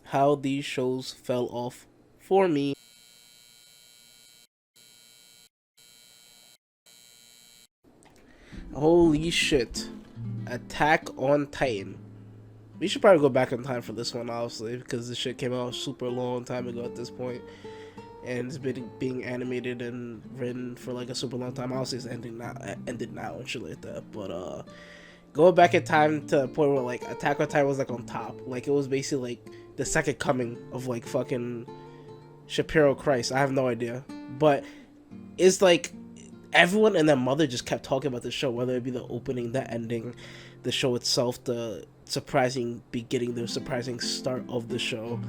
how these shows fell off for me. Holy shit. Attack on Titan. We should probably go back in time for this one, obviously, because this shit came out super long time ago at this point, and it's been being animated and written for like a super long time. Obviously, it's ended now and shit like that. But going back in time to a point where like Attack on Titan was like on top, like it was basically like the second coming of like fucking Shapiro Christ. I have no idea, but it's like everyone and their mother just kept talking about the show, whether it be the opening, the ending, the show itself, the surprising beginning, the surprising start of the show,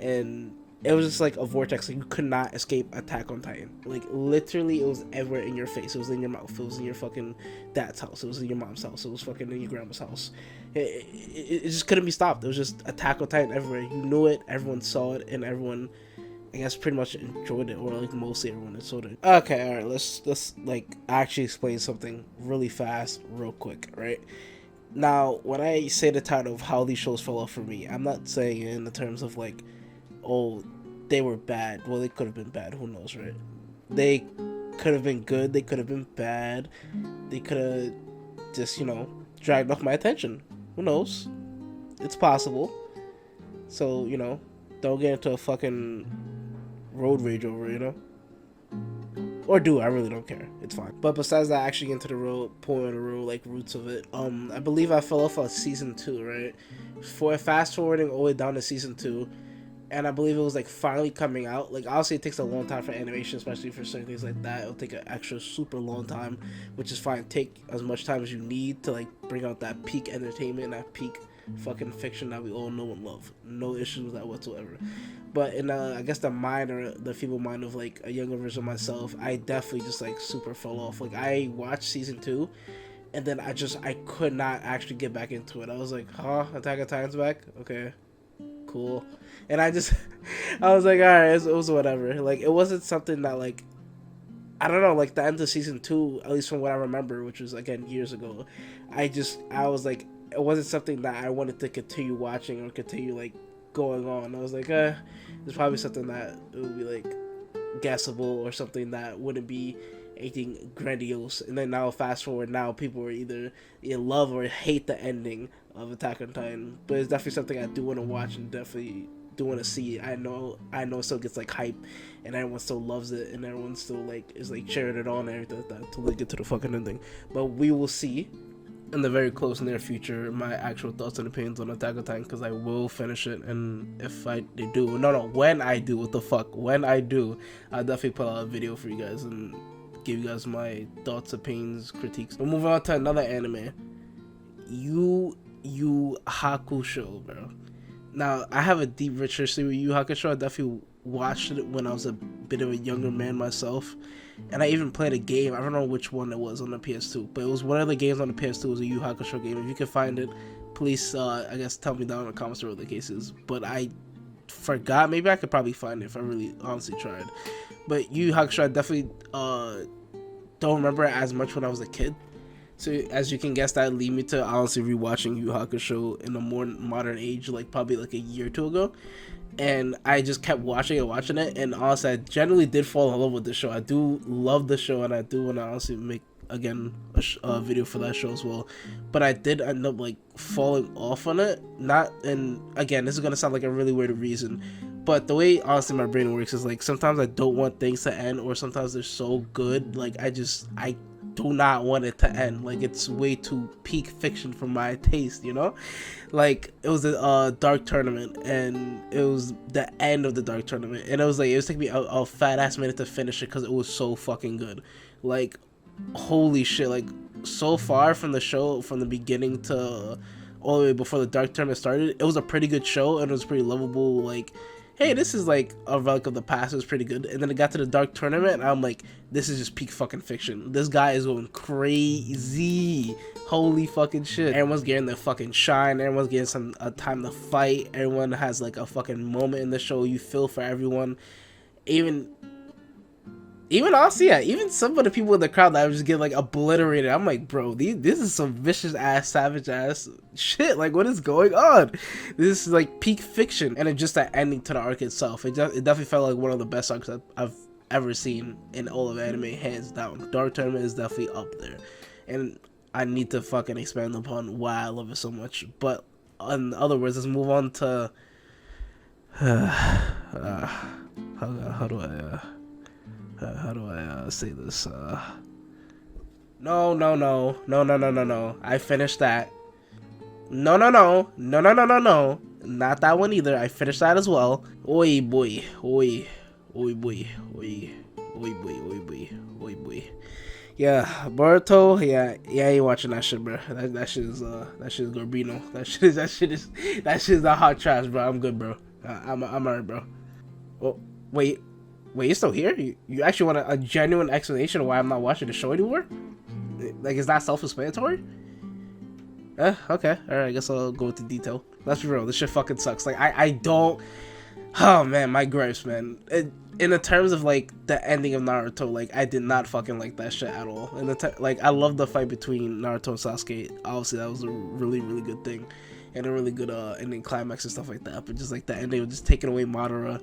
and it was just like a vortex. Like you could not escape Attack on Titan. Like literally, it was everywhere in your face. It was in your mouth. It was in your fucking dad's house. It was in your mom's house. It was fucking in your grandma's house. It just couldn't be stopped. It was just Attack on Titan everywhere. You knew it. Everyone saw it, and everyone, I guess, pretty much enjoyed it, or like mostly everyone enjoyed it. Okay, all right. Let's like actually explain something really fast, real quick, right? Now, when I say the title of how these shows fell off for me, I'm not saying it in the terms of like, oh, they were bad. Well, they could have been bad. Who knows, right? They could have been good. They could have been bad. They could have just, dragged off my attention. Who knows? It's possible. So, don't get into a fucking road rage over, or do. I really don't care. It's fine. But besides that, actually into the real point of the real like roots of it, I believe I fell off on season 2, right? For fast forwarding all the way down to season 2, and I believe it was like finally coming out. Like obviously it takes a long time for animation, especially for certain things like that. It'll take an extra super long time, which is fine. Take as much time as you need to like bring out that peak entertainment, that peak fucking fiction that we all know and love. No issues with that whatsoever. But in I guess the mind or the feeble mind of like a younger version of myself, I definitely just like super fell off. Like I watched season 2, and then I could not actually get back into it. I was like, huh, Attack on Titan's back? Okay, cool. And I just I was like, all right, it was whatever. Like it wasn't something that like, I don't know, like the end of season 2, at least from what I remember, which was again years ago, I was like, it wasn't something that I wanted to continue watching or continue like going on. I was like, there's probably something that it would be like guessable or something that wouldn't be anything grandiose. And then now fast forward, now people are either in love or hate the ending of Attack on Titan. But it's definitely something I do want to watch and definitely do want to see. I know it still gets like hype and everyone still loves it and everyone still like is like cheering it on and everything like that until they get to the fucking ending. But we will see in the very close near future my actual thoughts and opinions on Attack on Titan, because I will finish it. And if I do, when I do, what the fuck, when I do, I'll definitely put out a video for you guys and give you guys my thoughts, opinions, critiques. We'll move on to another anime, Yu Hakusho, bro. Now I have a deep rich history with Yu Hakusho. I definitely watched it when I was a bit of a younger man myself, and I even played a game. I don't know which one it was on the PS2, but it was one of the games on the PS2. It was a Yu Hakusho game. If you can find it, please, I guess, tell me down in the comments or the cases. But I forgot. Maybe I could probably find it if I really honestly tried. But Yu Hakusho, I definitely don't remember it as much when I was a kid. So as you can guess, that lead me to honestly rewatching Yu Hakusho in a more modern age, like probably like a year or two ago. And I just kept watching it, and honestly, I generally did fall in love with the show. I do love the show, and I do want to honestly make again a video for that show as well. But I did end up like falling off on it. Not, and again, this is gonna sound like a really weird reason, but the way honestly my brain works is like sometimes I don't want things to end, or sometimes they're so good, like I do not want it to end. Like it's way too peak fiction for my taste, like it was a dark tournament, and it was the end of the dark tournament, and it was taking me a fat ass minute to finish it because it was so fucking good. Like holy shit, like so far from the show, from the beginning to all the way before the dark tournament started, it was a pretty good show, and it was pretty lovable. Like, hey, this is like a relic of the past. It was pretty good. And then it got to the dark tournament, and I'm like, this is just peak fucking fiction. This guy is going crazy. Holy fucking shit. Everyone's getting their fucking shine. Everyone's getting some time to fight. Everyone has like a fucking moment in the show. You feel for everyone. Even Even honestly, yeah, even some of the people in the crowd that would just get like obliterated. I'm like, bro, this is some vicious ass, savage ass shit. Like, what is going on? This is like peak fiction, and it's just that ending to the arc itself. It definitely felt like one of the best arcs I've ever seen in all of anime, hands down. Dark Tournament is definitely up there, and I need to fucking expand upon why I love it so much. But in other words, let's move on to how do I say this? No. I finished that. No. Not that one either. I finished that as well. Oi boy. Yeah, Boruto. Yeah, you watching that shit, bro. That shit is Gorbino. That shit is the hot trash, bro. I'm good, bro. I'm alright, bro. Oh, wait, you're still here? You actually want a genuine explanation of why I'm not watching the show anymore? Like, is that self-explanatory? Okay, alright, I guess I'll go into detail. Let's be real, this shit fucking sucks. Like, I don't... Oh, man, my gripes, man. In the terms of, like, the ending of Naruto, like, I did not fucking like that shit at all. Like, I love the fight between Naruto and Sasuke. Obviously, that was a really, really good thing. And a really good ending climax and stuff like that. But just, like, the ending of just taking away Madara.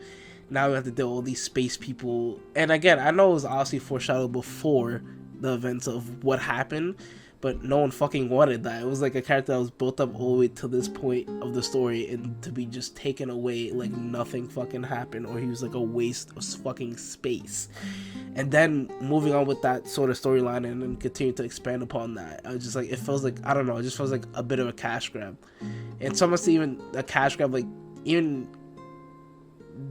Now we have to deal with all these space people. And again, I know it was obviously foreshadowed before the events of what happened, but no one fucking wanted that. It was like a character that was built up all the way to this point of the story, and to be just taken away like nothing fucking happened, or he was like a waste of fucking space. And then moving on with that sort of storyline and then continue to expand upon that, I was just like, it feels like, I don't know, it just feels like a bit of a cash grab. And so much even a cash grab, like, even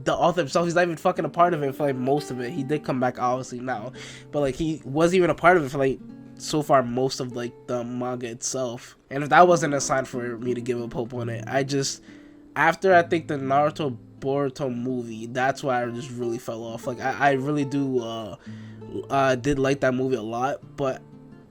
the author himself, he's not even fucking a part of it for like most of it. He did come back obviously now, but like he wasn't even a part of it for like so far most of like the manga itself. And if that wasn't a sign for me to give up hope on it, after I think the Naruto Boruto movie, that's why I just really fell off. Like I really do did like that movie a lot, but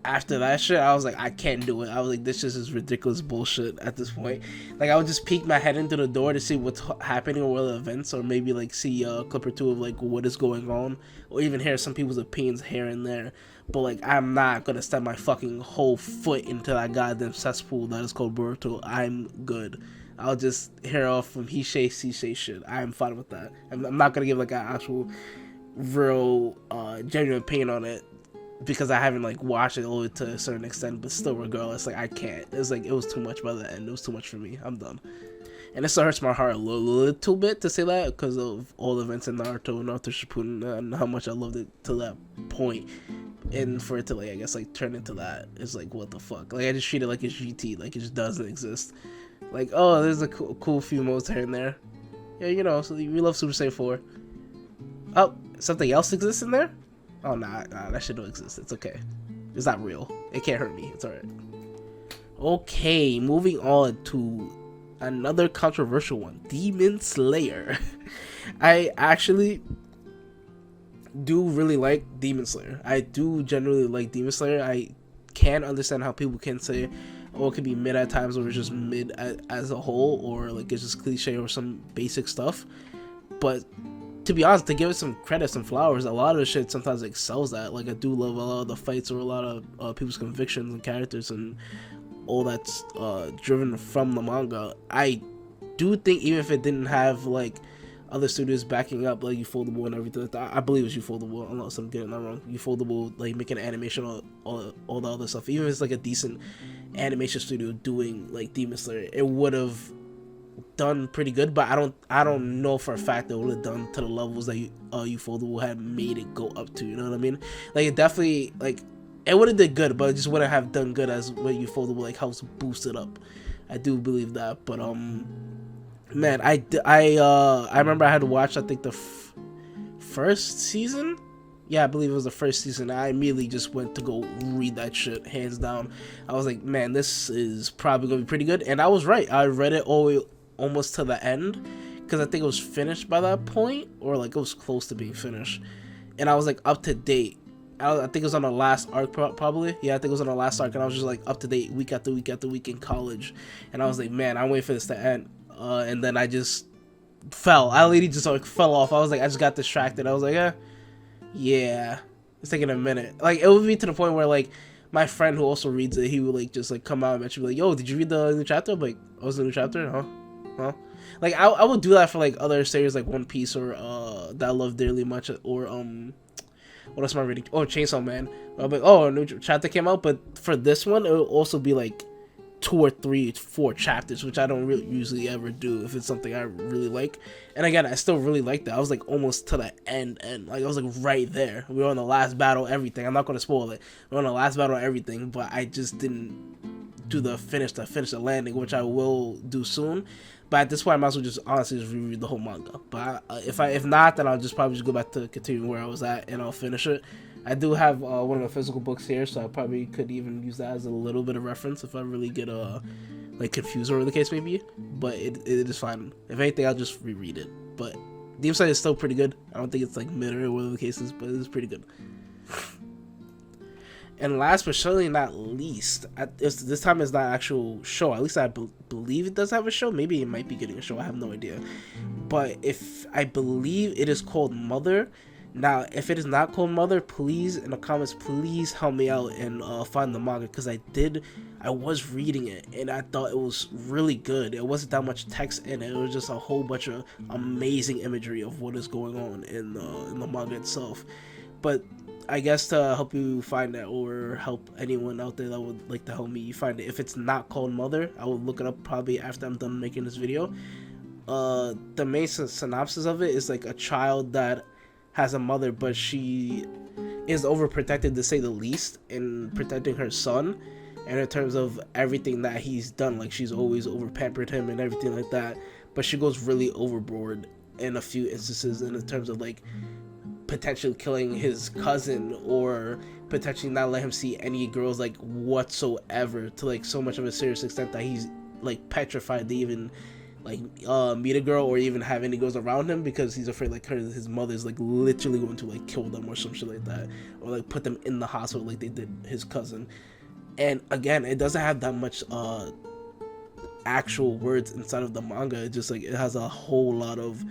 after that shit, I was like, I can't do it. I was like, this just is ridiculous bullshit at this point. Like, I would just peek my head into the door to see what's happening or what are the events, or maybe like see a clip or two of like what is going on, or even hear some people's opinions here and there. But like, I'm not gonna step my fucking whole foot into that goddamn cesspool that is called Boruto. I'm good. I'll just hear off from he say shit. I'm fine with that. I'm not gonna give like an actual real genuine opinion on it, because I haven't like watched it all the way to a certain extent, but still, regardless, like I can't. It's like it was too much by the end. It was too much for me. I'm done. And it still hurts my heart a little bit to say that, because of all the events in Naruto Shippuden, and how much I loved it to that point. And for it to like, I guess, like turn into that, it's like, what the fuck? Like I just treat it like it's GT, like it just doesn't exist. Like, oh, there's a cool few modes here and there. Yeah, you know, so we love Super Saiyan 4. Oh, something else exists in there? Oh, nah, that shit don't exist. It's okay. It's not real. It can't hurt me. It's alright. Okay, moving on to another controversial one. Demon Slayer. I actually do really like Demon Slayer. I do generally like Demon Slayer. I can understand how people can say, oh, it could be mid at times, or it's just mid as a whole, or like it's just cliche or some basic stuff. But to be honest, to give it some credit, some flowers, a lot of the shit sometimes excels that. Like, I do love a lot of the fights, or a lot of people's convictions and characters and all that's driven from the manga. I do think even if it didn't have like other studios backing up, like Ufotable and everything, I believe it's Ufotable, unless I'm getting that wrong. Ufotable, like making animation, all the other stuff. Even if it's like a decent animation studio doing like Demon Slayer, it would have done pretty good, but I don't know for a fact that it would have done to the levels that Ufotable had made it go up to. You know what I mean? Like, it definitely, like, it would have did good, but it just wouldn't have done good as what Ufotable like helps boost it up. I do believe that, but man, I remember I had to watch, I think the first season. Yeah, I believe it was the first season. I immediately just went to go read that shit, hands down. I was like, man, this is probably gonna be pretty good, and I was right. I read it all the way almost to the end, because I think it was finished by that point, or like it was close to being finished, and I was like up to date. I think it was on the last arc, probably. Yeah, I think it was on the last arc, and I was just like up to date week after week after week in college, and I was like, man, I'm waiting for this to end, and then I just fell. I literally just like fell off. I was like, I just got distracted. I was like, yeah, Yeah, it's taking a minute. Like it would be to the point where like my friend who also reads it, he would like just like come out and be like, "Yo, did you read the new chapter?" I'm like, "Oh, it's the new chapter, huh? Huh?" Like I would do that for like other series like One Piece or that I love dearly much, or what else am I reading? Oh, Chainsaw Man. I'm like, oh, a new chapter came out, but for this one, it will also be like 2 or 3, 4 chapters, which I don't really usually ever do if it's something I really like. And again, I still really like that. I was like almost to the end, like I was like right there. We were on the last battle, everything. I'm not gonna spoil it. We're on the last battle, everything, but I just didn't do the finish the landing, which I will do soon. But at this point, I might as well just honestly just reread the whole manga. But if not, then I'll just probably just go back to continuing where I was at and I'll finish it. I do have one of the physical books here, so I probably could even use that as a little bit of reference if I really get like confused or the case may be. But it is fine. If anything, I'll just reread it. But Deep Side is still pretty good. I don't think it's like mid or whatever the case is, but it's pretty good. And last but surely not least, this time it's not an actual show. At least I believe it does have a show. Maybe it might be getting a show. I have no idea. But if I believe it is called Mother. Now, if it is not called Mother, please in the comments, please help me out and find the manga, because I was reading it and I thought it was really good. It wasn't that much text in it. It was just a whole bunch of amazing imagery of what is going on in the manga itself. But I guess to help you find it, or help anyone out there that would like to help me find it, if it's not called Mother, I will look it up probably after I'm done making this video. The main synopsis of it is like a child that has a mother, but she is overprotected to say the least in protecting her son, and in terms of everything that he's done, like she's always over pampered him and everything like that, but she goes really overboard in a few instances in terms of like potentially killing his cousin, or potentially not let him see any girls like whatsoever, to like so much of a serious extent that he's like petrified to even like meet a girl or even have any girls around him, because he's afraid like his mother's like literally going to like kill them or some shit like that, or like put them in the hospital like they did his cousin. And again, it doesn't have that much actual words inside of the manga. It just like it has a whole lot of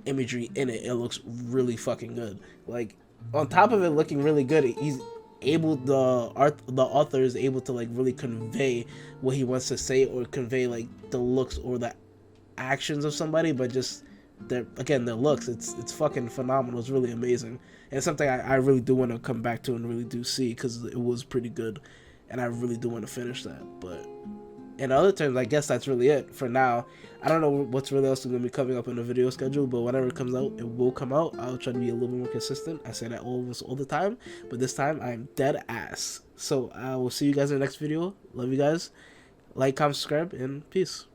imagery in it. It looks really fucking good. Like on top of it looking really good, he's able, the author is able to like really convey what he wants to say, or convey like the looks or the actions of somebody, but just their looks. It's fucking phenomenal. It's really amazing, and it's something I really do want to come back to and really do see, because it was pretty good, and I really do want to finish that. But in other terms, I guess that's really it for now. I don't know what's really else going to be coming up in the video schedule, but whenever it comes out, it will come out. I'll try to be a little bit more consistent. I say that almost all the time, but this time I'm dead ass. So I will see you guys in the next video. Love you guys. Like, comment, subscribe, and peace.